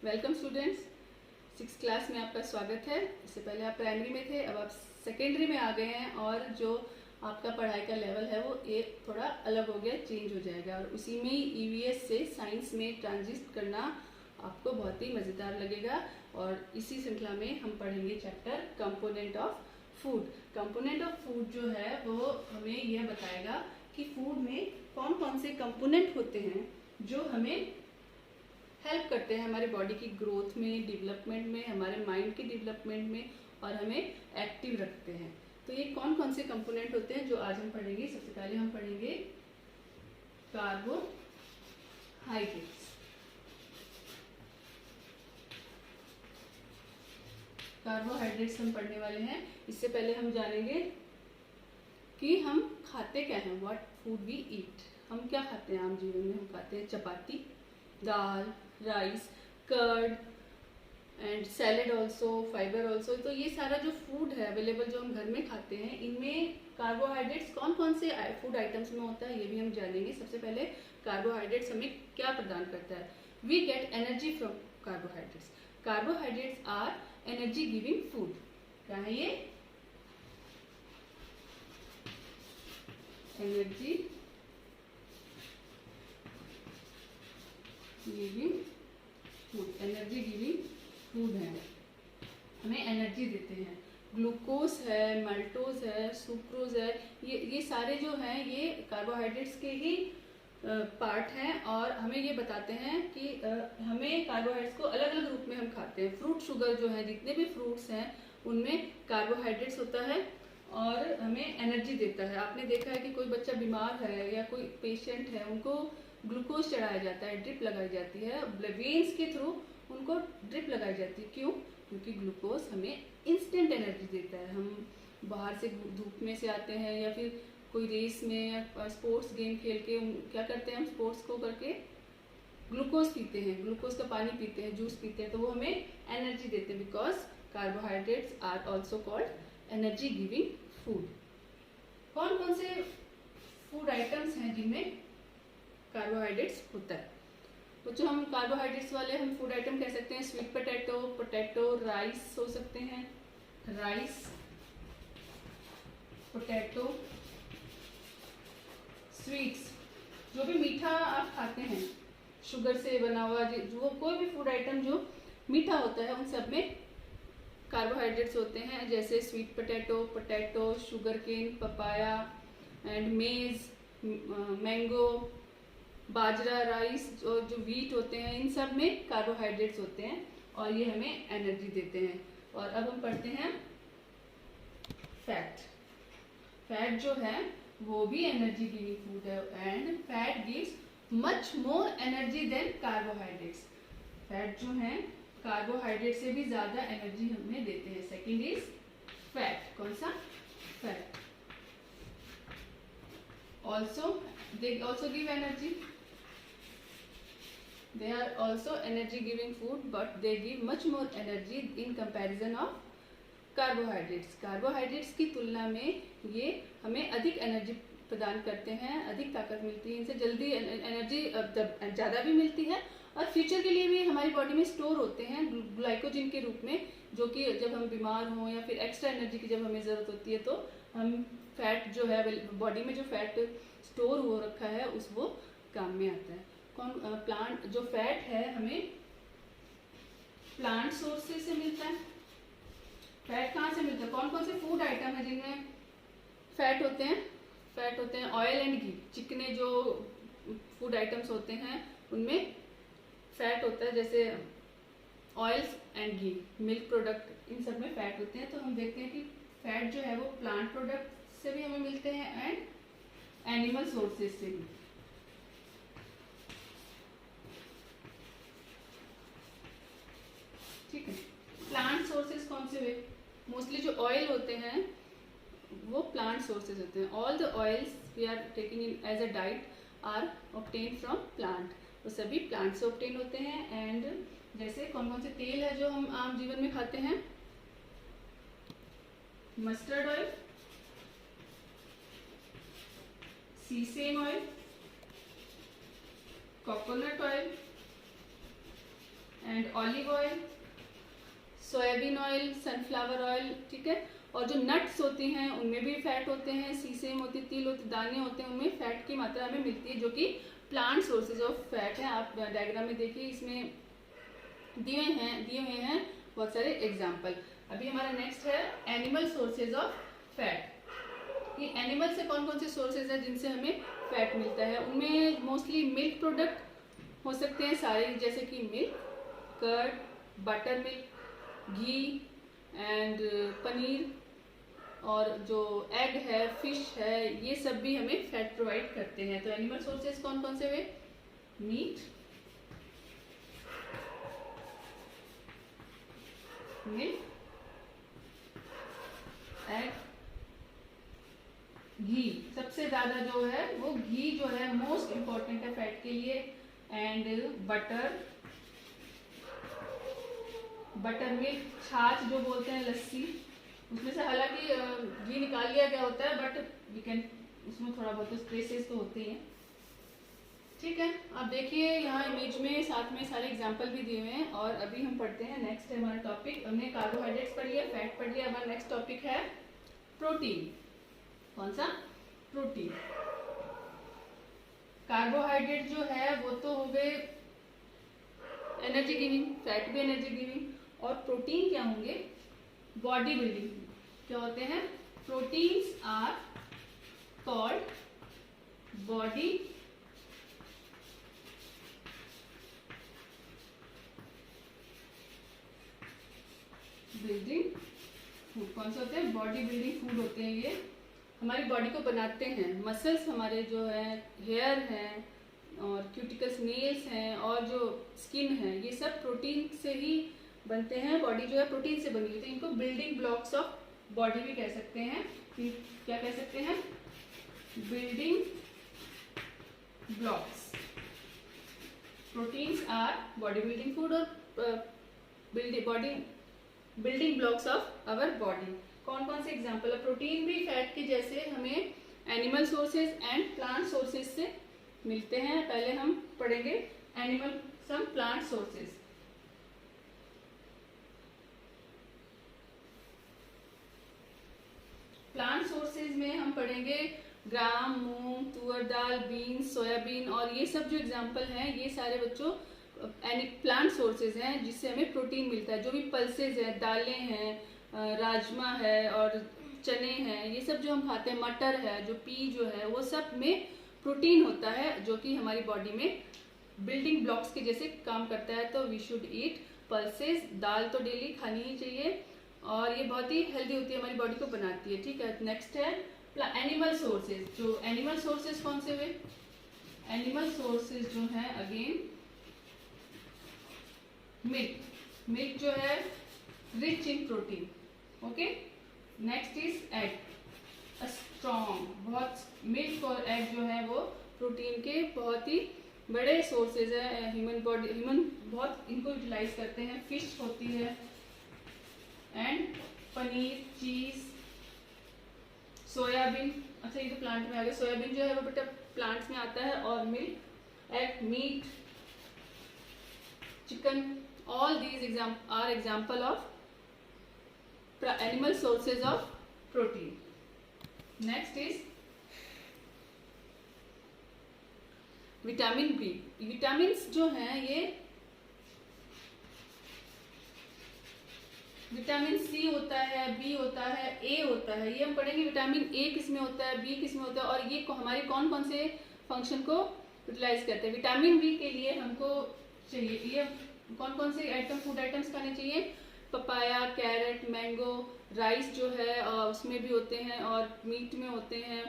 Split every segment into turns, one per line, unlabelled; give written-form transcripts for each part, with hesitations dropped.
Welcome students, 6th class में आपका स्वागत है। इससे पहले आप प्राइमरी में थे, अब आप सेकेंडरी में आ गए हैं और जो आपका पढ़ाई का लेवल है वो एक थोड़ा अलग हो गया, चेंज हो जाएगा और उसी में ही ईवीएस से साइंस में ट्रांजिट करना आपको बहुत ही मज़ेदार लगेगा। और इसी श्रृंखला में हम पढ़ेंगे chapter component of food. Component of food जो है वो हमें यह बताएगा कि फूड में कौन कौन से कंपोनेंट होते हैं जो हमें हेल्प करते हैं हमारे बॉडी की ग्रोथ में, डेवलपमेंट में, हमारे माइंड की डेवलपमेंट में और हमें एक्टिव रखते हैं। तो ये कौन कौन से कंपोनेंट होते हैं जो आज हम पढ़ेंगे। सबसे पहले हम पढ़ेंगे कार्बोहाइड्रेट्स। कार्बोहाइड्रेट्स हम पढ़ने वाले हैं। इससे पहले हम जानेंगे कि हम खाते क्या हैं, व्हाट फूड वी ईट। हम क्या खाते हैं आम जीवन में। हम खाते हैं chapati, dal, rice, curd and salad also, fibre also. तो ये सारा जो फूड है अवेलेबल जो हम घर में खाते हैं, इनमें कार्बोहाइड्रेट्स कौन कौन से फूड आइटम्स में होता है ये भी हम जानेंगे। सबसे पहले कार्बोहाइड्रेट्स हमें क्या प्रदान करता है। We get energy from carbohydrates. Carbohydrates are energy giving food. क्या है ये? Energy giving food. Energy giving food है, हमें एनर्जी देते हैं। ग्लूकोज है, माल्टोज है, सुक्रोज है, ये सारे जो हैं ये कार्बोहाइड्रेट्स के ही पार्ट हैं और हमें ये बताते हैं कि हमें कार्बोहाइड्रेट्स को अलग अलग रूप में हम खाते हैं। फ्रूट शुगर जो है, जितने भी फ्रूट्स हैं उनमें कार्बोहाइड्रेट्स होता है और हमें एनर्जी देता है। आपने देखा है कि कोई बच्चा बीमार है या कोई पेशेंट है, उनको ग्लूकोज चढ़ाया जाता है, ड्रिप लगाई जाती है, वेन्स के थ्रू उनको ड्रिप लगाई जाती है। क्यों? क्योंकि ग्लूकोज हमें इंस्टेंट एनर्जी देता है। हम बाहर से धूप में से आते हैं या फिर कोई रेस में या स्पोर्ट्स गेम खेल के क्या करते हैं, हम स्पोर्ट्स को करके ग्लूकोज पीते हैं, ग्लूकोज का पानी पीते हैं, जूस पीते हैं, तो वो हमें एनर्जी देते हैं। Because carbohydrates are also called energy giving food. कौन कौन से फूड आइटम्स हैं जिनमें कार्बोहाइड्रेट्स होता है। तो जो हम कार्बोहाइड्रेट्स वाले हम फूड आइटम कह सकते हैं, स्वीट पोटैटो, पोटैटो, राइस हो सकते हैं, राइस, पोटैटो, स्वीट्स, जो भी मीठा आप खाते हैं, शुगर से बना हुआ जो कोई भी फूड आइटम जो मीठा होता है उन सब में कार्बोहाइड्रेट्स होते हैं। जैसे sweet potato, potato, sugar cane, papaya and maize, mango, बाजरा, राइस और जो व्हीट होते हैं, इन सब में कार्बोहाइड्रेट्स होते हैं और ये हमें एनर्जी देते हैं। और अब हम पढ़ते हैं फैट। फैट जो है वो भी एनर्जी गिविंग फूड है and fat gives much more energy than carbohydrates. Fat जो है कार्बोहाइड्रेट से भी ज्यादा एनर्जी हमें देते हैं। Second is fat. कौन सा? Fat. Also they also give energy. They are also energy giving food but they give much more energy in comparison of carbohydrates. Carbohydrates की तुलना में ये हमें अधिक एनर्जी प्रदान करते हैं, अधिक ताकत मिलती है, इनसे जल्दी एनर्जी ज़्यादा भी मिलती है और फ्यूचर के लिए भी हमारी बॉडी में स्टोर होते हैं ग्लाइकोजन के रूप में, जो कि जब हम बीमार हों या फिर एक्स्ट्रा एनर्जी की जब हमें ज़रूरत होती है तो हम फैट जो है बॉडी में जो फैट स्टोर हो रखा है उस वो काम में आता है। प्लांट जो फैट है हमें प्लांट सोर्सेज से मिलता है। फैट कहाँ से मिलता है? कौन कौन से फूड आइटम है जिनमें फैट होते हैं? फैट होते हैं ऑयल एंड घी। चिकने जो फूड आइटम्स होते हैं उनमें फैट होता है, जैसे oils and ghee, milk product, इन सब में फैट होते हैं। तो हम देखते हैं कि फैट जो है वो प्लांट प्रोडक्ट से भी हमें मिलते हैं एंड एनिमल सोर्सेज से भी। ठीक है। प्लांट सोर्सेज कौन से हुए? मोस्टली जो ऑयल होते हैं वो प्लांट सोर्सेज होते हैं। All the oils we are taking in as a diet are obtain from plant. वो सभी प्लांट से ऑब्टेन होते हैं। एंड जैसे कौन कौन से तेल है जो हम आम जीवन में खाते हैं? Mustard oil, sesame oil, coconut oil and olive oil, soybean oil, sunflower oil, ठीक है। और जो नट्स होती हैं उनमें भी फैट होते हैं, सीसेम होती है, तिल होते, दाने होते हैं, उनमें फैट की मात्रा हमें मिलती है, जो कि प्लांट सोर्सेज ऑफ फैट है। आप डायग्राम में देखिए, इसमें दिए हुए हैं बहुत सारे एग्जाम्पल। अभी हमारा नेक्स्ट है एनिमल सोर्सेज ऑफ फैट। ये एनिमल से कौन कौन से सोर्सेज है जिनसे हमें फैट मिलता है? उनमें मोस्टली मिल्क प्रोडक्ट हो सकते हैं सारे, जैसे कि milk, curd, butter milk, ghee and paneer, और जो एग है, फिश है, ये सब भी हमें फैट प्रोवाइड करते हैं। तो एनिमल सोर्सेज कौन कौन से हुए? मीट, मिल्क, एग, घी। सबसे ज्यादा जो है वो घी जो है मोस्ट इम्पॉर्टेंट है फैट के लिए, एंड बटर मिल्क, छाछ जो बोलते हैं, लस्सी, उसमें से हालांकि घी निकाल लिया गया होता है, बट वी कैन, उसमें थोड़ा बहुत ट्रेसेस तो होते ही हैं, ठीक है। अब देखिए यहाँ इमेज में साथ में सारे एग्जांपल भी दिए हुए हैं। और अभी हम पढ़ते हैं, नेक्स्ट है हमारा टॉपिक। हमने कार्बोहाइड्रेट्स पढ़ लिया, फैट पढ़ लिया, हमारा नेक्स्ट टॉपिक है प्रोटीन। कौन सा? प्रोटीन। कार्बोहाइड्रेट जो है वो तो हो गए एनर्जी गिविंग, फैट भी एनर्जी गिविंग, और प्रोटीन क्या होंगे? Body building. क्या होते हैं? Proteins are called body building food. कौन से होते हैं? बॉडी बिल्डिंग फूड होते हैं। ये हमारी बॉडी को बनाते हैं। मसल्स हमारे जो है, हेयर हैं, और क्यूटिकल्स, नेल्स हैं, और जो स्किन है, ये सब प्रोटीन से ही बनते हैं। बॉडी जो है प्रोटीन से बनी हुई है, तो इनको बिल्डिंग ब्लॉक्स ऑफ बॉडी भी कह सकते हैं। क्या कह सकते हैं? Building blocks. Proteins are body building food और building blocks of our body. कौन कौन से एग्जाम्पल है? प्रोटीन भी फैट के जैसे हमें animal sources and plant sources से मिलते हैं। पहले हम पढ़ेंगे animal, some plant sources. Plant sources में हम पढ़ेंगे ग्राम, मूंग, तुअर दाल, बीन्स, सोयाबीन, और ये सब जो एग्जाम्पल हैं, ये सारे बच्चों प्लांट सोर्सेज हैं जिससे हमें प्रोटीन मिलता है। जो भी पल्सेज है, दालें हैं, राजमा है और चने हैं, ये सब जो हम खाते हैं, मटर है, जो पी जो है, वो सब में प्रोटीन होता है, जो कि हमारी बॉडी में बिल्डिंग ब्लॉक्स के जैसे काम करता है। तो वी शुड ईट पल्सेज। दाल तो डेली खानी ही चाहिए, और ये बहुत ही हेल्दी होती है, हमारी बॉडी को बनाती है, ठीक है। नेक्स्ट है एनिमल सोर्सेज। जो एनिमल सोर्सेज कौन से हुए? एनिमल सोर्सेज जो है अगेन मिल्क। मिल्क जो है rich in protein, okay. Next is egg, strong. बहुत मिल्क और एग जो है वो प्रोटीन के बहुत ही बड़े सोर्सेज है। ह्यूमन बहुत इनको यूटिलाइज करते हैं। फिश होती है, एंड पनीर, चीज, सोयाबीन। अच्छा, ये तो प्लांट में आ गया। सोयाबीन जो है वो बेटा प्लांट्स में आता है, और milk, egg, meat, chicken, all these are example of animal sources of protein. Next is vitamin B. Vitamins जो हैं ये विटामिन सी होता है, बी होता है, ए होता है। ये हम पढ़ेंगे विटामिन ए किस में होता है, बी किस में होता है, और ये हमारे कौन कौन से फंक्शन को यूटिलाइज करते हैं। विटामिन बी के लिए हमको चाहिए, ये कौन कौन से आइटम, फूड आइटम्स खाने चाहिए? पपाया, कैरेट, मैंगो, राइस जो है उसमें भी होते हैं, और मीट में होते हैं,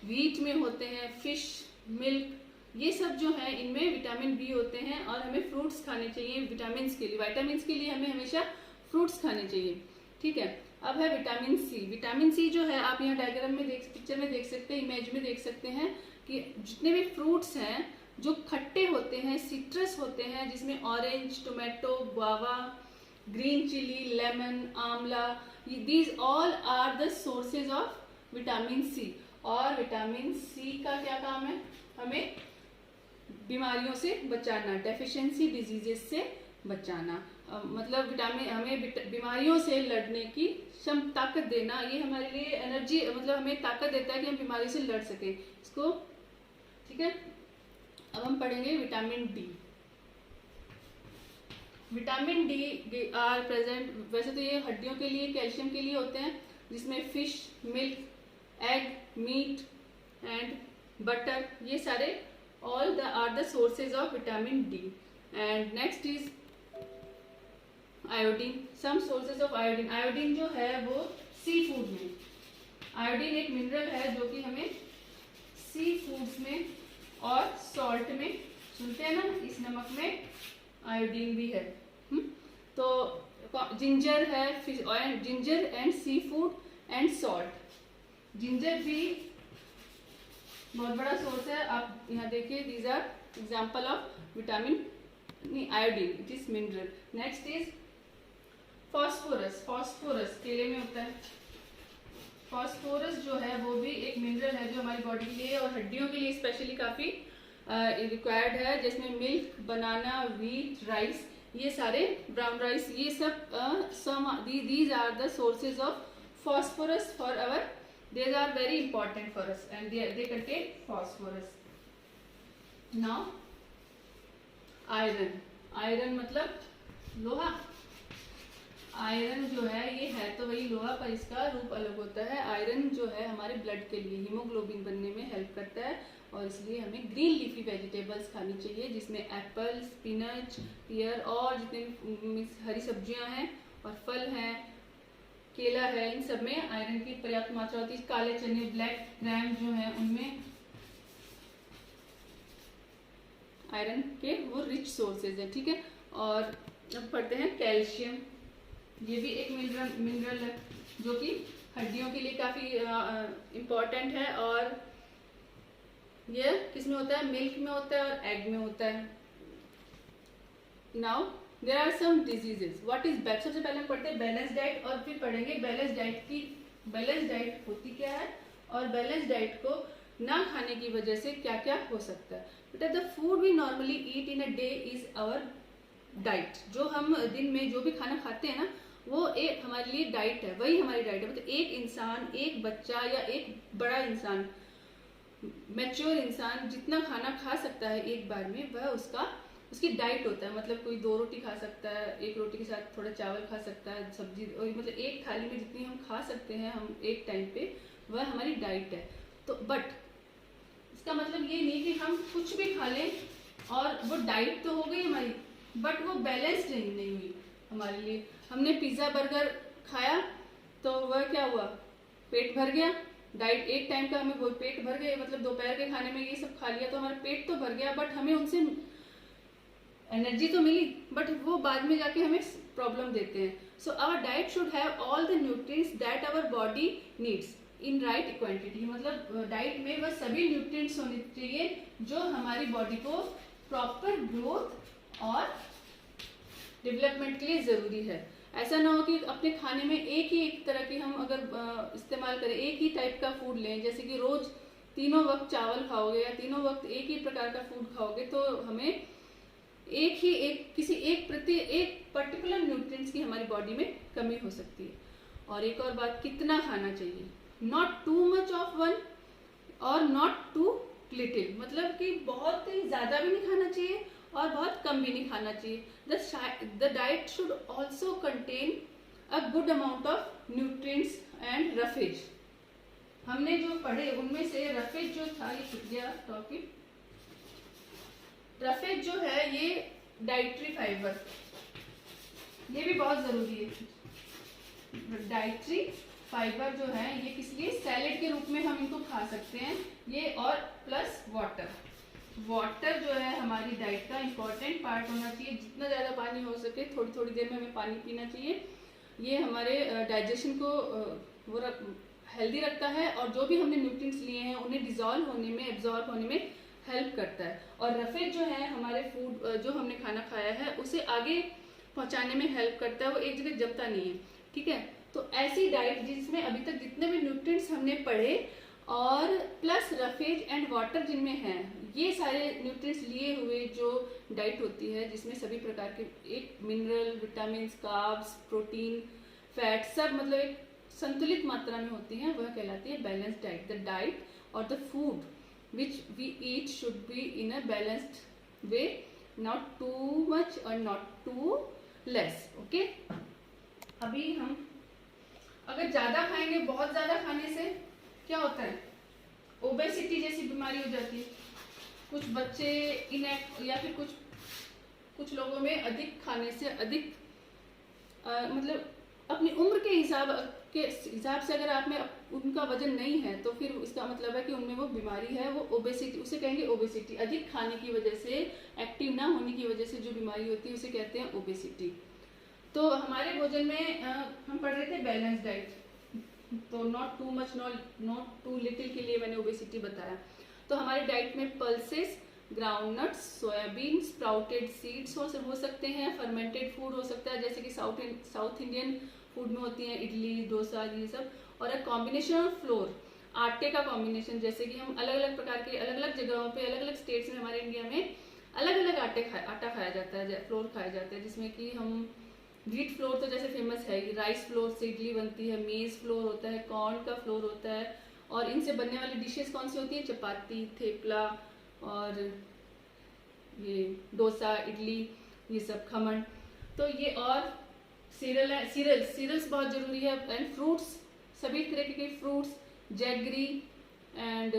व्हीट में होते हैं, फिश, मिल्क, ये सब जो है इनमें विटामिन बी होते हैं। और हमें फ्रूट्स खाने चाहिए विटामिन के लिए। विटामिन के लिए हमें हमेशा फ्रूट्स खाने चाहिए, ठीक है। अब है विटामिन सी। विटामिन सी जो है आप यहाँ डायग्राम में पिक्चर में देख सकते हैं, इमेज में देख सकते हैं कि जितने भी फ्रूट्स हैं जो खट्टे होते हैं, सिट्रस होते हैं, जिसमें orange, tomato, guava, green chilli, lemon, amla, these all are the sources of vitamin C. और विटामिन सी का क्या काम है? हमें बीमारियों से बचाना, डेफिशिएंसी डिजीजेस से बचाना, मतलब विटामिन हमें बीमारियों से लड़ने की ताकत देना, ये हमारे लिए एनर्जी, मतलब हमें ताकत देता है कि हम बीमारी से लड़ सकें इसको। ठीक है, अब हम पढ़ेंगे vitamin D. Vitamin D R present, वैसे तो ये हड्डियों के लिए, कैल्शियम के लिए होते हैं, जिसमें fish, milk, egg, meat and butter, ये सारे all the are the sources of vitamin D. And next is iodine, some sources of iodine. Iodine जो है वो सी फूड में, आयोडीन एक मिनरल है जो कि हमें सी फूड्स में और सॉल्ट में, सुनते हैं ना, इस नमक में आयोडीन भी है। तो जिंजर है, ginger and sea food and salt. Ginger भी बहुत बड़ा सोर्स है, आप यहाँ देखिए, these are example of vitamin iodine, it is mineral. Next is phosphorus. Phosphorus केले में होता है। फॉस्फोरस जो है वो भी एक मिनरल है जो हमारी बॉडी के लिए और हड्डियों के लिए स्पेशली काफी रिक्वायर्ड है, जिसमें मिल्क, बनाना, व्हीट, राइस, ये सारे, ब्राउन राइस, ये सब these are the sources of phosphorus for our, these are very important for us and they contain phosphorus. Now iron, iron मतलब लोहा। आयरन जो है ये है तो वही लोहा, पर इसका रूप अलग होता है। आयरन जो है हमारे ब्लड के लिए हीमोग्लोबिन बनने में हेल्प करता है, और इसलिए हमें ग्रीन लीफी वेजिटेबल्स खानी चाहिए, जिसमें एप्पल, स्पिनच, पियर और जितने भी हरी सब्जियां हैं और फल हैं, केला है, इन सब में आयरन की पर्याप्त मात्रा होती है। काले चने, ब्लैक ग्राम जो है उनमें आयरन के वो रिच सोर्सेज है। ठीक है, और अब पढ़ते हैं कैल्शियम। ये भी एक मिनरल है जो कि हड्डियों के लिए काफी इम्पोर्टेंट है, और ये किसमें होता है? मिल्क में होता है और एग में होता है। Now there are some diseases, what is balance. सबसे पहले हम पढ़ते हैं बैलेंस डाइट, और फिर पढ़ेंगे बैलेंस डाइट की, बैलेंस डाइट होती क्या है और बैलेंस डाइट को ना खाने की वजह से क्या क्या हो सकता है। बेटा, the food we normally eat in a day is our diet. जो हम दिन में जो भी खाना खाते हैं ना, वो एक हमारे लिए डाइट है, वही हमारी डाइट है। मतलब एक इंसान, एक बच्चा या एक बड़ा इंसान, मैच्योर इंसान जितना खाना खा सकता है एक बार में, वह उसकी डाइट होता है। मतलब कोई 2 रोटी खा सकता है, 1 रोटी के साथ थोड़ा चावल खा सकता है, सब्जी, और मतलब एक थाली में जितनी हम खा सकते हैं हम एक टाइम पे, वह हमारी डाइट है। तो बट इसका मतलब ये नहीं कि हम कुछ भी खा लें और वो डाइट तो हो गई हमारी, बट वो बैलेंस्ड नहीं हुई हमारे लिए। हमने पिज्जा बर्गर खाया तो वह क्या हुआ? पेट भर गया, डाइट एक टाइम का हमें वो पेट भर गया, मतलब दोपहर के खाने में ये सब खा लिया तो हमारा पेट तो भर गया, बट हमें उनसे एनर्जी तो मिली, बट वो बाद में जाके हमें प्रॉब्लम देते हैं। So our diet should have all the nutrients that our body needs in right quantity. मतलब डाइट में वह सभी न्यूट्रिएंट्स होने चाहिए जो हमारी बॉडी को प्रॉपर ग्रोथ और डेवलपमेंट के लिए जरूरी है। ऐसा ना हो कि अपने खाने में एक ही एक तरह की हम अगर इस्तेमाल करें, एक ही टाइप का फूड लें, जैसे कि रोज तीनों वक्त चावल खाओगे या तीनों वक्त एक ही प्रकार का फूड खाओगे, तो हमें किसी एक पर्टिकुलर न्यूट्रिएंट्स की हमारी बॉडी में कमी हो सकती है। और एक और बात, कितना खाना चाहिए, not too much of one और नॉट टू लिटिल, मतलब कि बहुत ही ज्यादा भी नहीं खाना चाहिए और बहुत कम भी नहीं खाना चाहिए। The diet should also contain a good amount of nutrients and roughage. हमने जो पढ़े उनमें से रफेज जो था, ये छूट गया टॉपिक। रफेज जो है ये डाइटरी फाइबर, ये भी बहुत जरूरी है। डाइटरी फाइबर जो है ये किस लिए? सैलेड के रूप में हम इनको खा सकते हैं ये, और प्लस वाटर। वाटर जो है हमारी डाइट का इम्पोर्टेंट पार्ट होना चाहिए। जितना ज़्यादा पानी हो सके, थोड़ी थोड़ी देर में हमें पानी पीना चाहिए। ये हमारे डाइजेशन को वो हेल्दी रखता है, और जो भी हमने न्यूट्रिएंट्स लिए हैं उन्हें डिजॉल्व होने में, एब्जॉर्ब होने में हेल्प करता है। और रफेज जो है हमारे फूड, जो हमने खाना खाया है उसे आगे पहुंचाने में हेल्प करता है, वो एक जगह जमता नहीं है। ठीक है, तो ऐसी डाइट जिसमें अभी तक जितने भी न्यूट्रिएंट्स हमने पढ़े और प्लस रफेज एंड वाटर जिनमें हैं, ये सारे न्यूट्रिएंट्स लिए हुए जो डाइट होती है जिसमें सभी प्रकार के एक mineral, vitamin, carbs, protein, fat सब मतलब एक संतुलित मात्रा में होती हैं, वह कहलाती है बैलेंस्ड डाइट। द डाइट और the food which we eat should be in a balanced way, not too much और नॉट टू लेस। ओके, अभी हम अगर ज्यादा खाएंगे, बहुत ज्यादा खाने से क्या होता है, ओबेसिटी जैसी बीमारी हो जाती है। कुछ बच्चे इनएक्ट या फिर कुछ लोगों में अधिक खाने से अधिक मतलब अपनी उम्र के हिसाब से अगर आप में उनका वजन नहीं है तो फिर इसका मतलब है कि उनमें वो बीमारी है, वो ओबेसिटी, उसे कहेंगे ओबेसिटी। अधिक खाने की वजह से, एक्टिव ना होने की वजह से जो बीमारी होती है उसे कहते हैं ओबेसिटी। तो हमारे भोजन में हम पढ़ रहे थे बैलेंस डाइट, तो not too much not too little के लिए मैंने ओबेसिटी बताया। तो हमारे डाइट में pulses, groundnuts, soybean, sprouted seeds हो सकते हैं, फर्मेंटेड फूड हो सकता है जैसे कि साउथ इंडियन फूड में होती हैं इडली, डोसा, ये सब, और एक कॉम्बिनेशन ऑफ फ्लोर, आटे का कॉम्बिनेशन, जैसे कि हम अलग अलग प्रकार के अलग अलग जगहों पे, अलग अलग स्टेट्स में हमारे इंडिया में अलग अलग आटा खाया जाता है, फ्लोर खाया जाता है, जिसमें कि हम व्हीट फ्लोर तो जैसे फेमस है, राइस फ्लोर से इडली बनती है, मेज फ्लोर होता है, कॉर्न का फ्लोर होता है, और इनसे बनने वाली डिशेस कौन सी होती है, चपाती, थेपला और ये डोसा, इडली, ये सब, खमन। तो ये और सीरियल्स बहुत जरूरी है, एंड फ्रूट्स, सभी तरह के फ्रूट्स, जैगरी एंड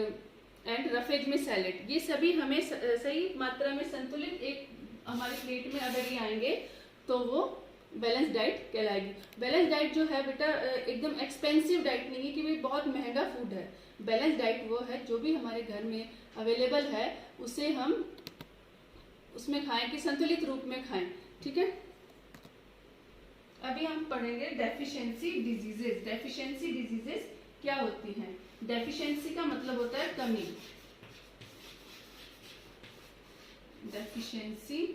रफेज में सैलेड, ये सभी हमें सही मात्रा में संतुलित एक हमारी प्लेट में अगर ये आएंगे तो वो बैलेंस डाइट कहलाएगी। बैलेंस डाइट जो है बेटा एकदम एक्सपेंसिव डाइट नहीं है कि भाई बहुत महंगा फूड है। बैलेंस डाइट वो है जो भी हमारे घर में अवेलेबल है उसे हम उसमें खाएं कि संतुलित रूप में खाएं, ठीक है। अभी हम पढ़ेंगे डेफिशिएंसी डिजीजेस। डेफिशिएंसी डिजीजेस क्या होती हैं? डेफिशिएंसी का मतलब होता है कमी। डेफिशिएंसी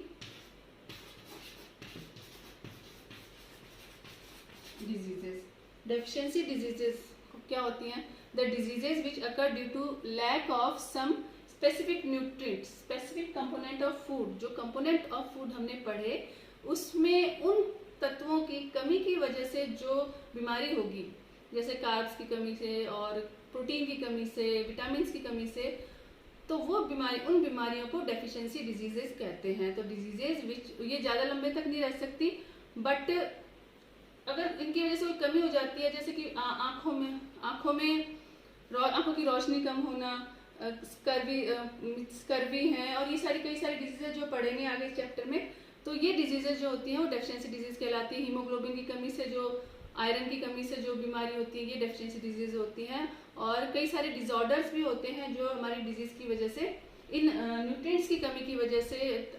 डिजीजेस, डेफिशिएंसी डिजीजेस क्या होती हैं? The diseases which occur due to lack of some specific nutrients, specific component of food. जो कंपोनेंट ऑफ फूड हमने पढ़े उसमें उन तत्वों की कमी की वजह से जो बीमारी होगी, जैसे कार्ब्स की कमी से और प्रोटीन की कमी से, विटामिन की कमी से, तो वो बीमारी, उन बीमारियों को डेफिशिएंसी डिजीजेस कहते हैं। तो डिजीजेस विच, ये ज़्यादा लंबे तक नहीं रह सकती, बट अगर इनकी वजह से कोई कमी हो जाती है, जैसे कि आंखों की रोशनी कम होना, स्कर्वी है, और ये सारी कई सारी डिजीजेज जो पढ़ेंगे आगे इस चैप्टर में, तो ये डिजीजेज जो होती हैं वो डेफिशिएंसी डिजीज कहलाती है। हीमोग्लोबिन की कमी से, जो आयरन की कमी से जो बीमारी होती है, ये डेफिशिएंसी डिजीज होती हैं। और कई सारे डिसऑर्डर्स भी होते हैं जो हमारी डिजीज की वजह से, इन न्यूट्रिएंट्स की कमी की वजह से,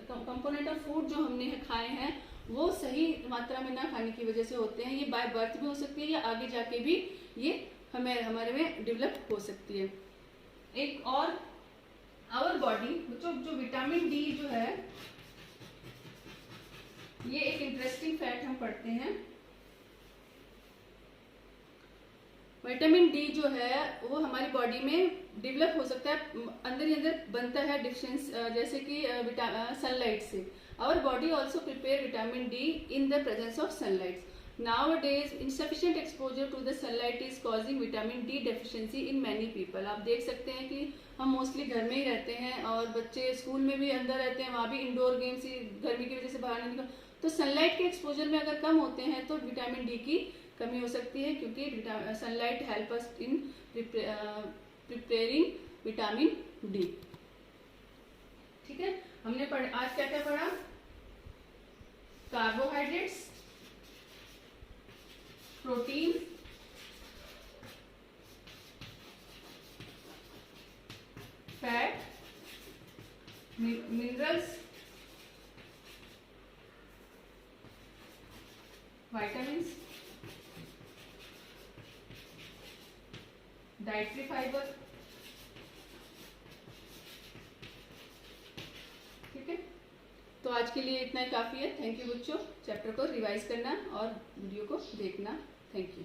कंपोनेंट ऑफ फूड जो हमने खाए हैं वो सही मात्रा में ना खाने की वजह से होते हैं। ये बाय बर्थ भी हो सकती है या आगे जाके भी ये हमारे में डेवलप हो सकती है। एक और आवर बॉडी, जो विटामिन डी जो है, ये एक इंटरेस्टिंग फैक्ट हम पढ़ते हैं। विटामिन डी जो है वो हमारी बॉडी में डेवलप हो सकता है, अंदर ही अंदर बनता है डिफिशिएंसी, जैसे कि सनलाइट से। Our body also prepare vitamin D in the presence of sunlight. Nowadays, insufficient exposure to the sunlight is causing vitamin D deficiency in many people. आप देख सकते हैं कि हम मोस्टली घर में ही रहते हैं और बच्चे स्कूल में भी अंदर रहते हैं, वहाँ भी इंडोर गेम्स ही गर्मी की वजह से बाहर नहीं निकल, तो सनलाइट के एक्सपोजर में अगर कम होते हैं तो विटामिन डी की कमी हो सकती है, क्योंकि sunlight help us in preparing vitamin D. ठीक है, हमने आज क्या क्या पढ़ा? Carbohydrates, protein, fat, minerals, vitamins, dietary fibre. ठीक है, तो आज के लिए इतना ही काफ़ी है। थैंक यू बच्चों, चैप्टर को रिवाइज करना और वीडियो को देखना। Thank you.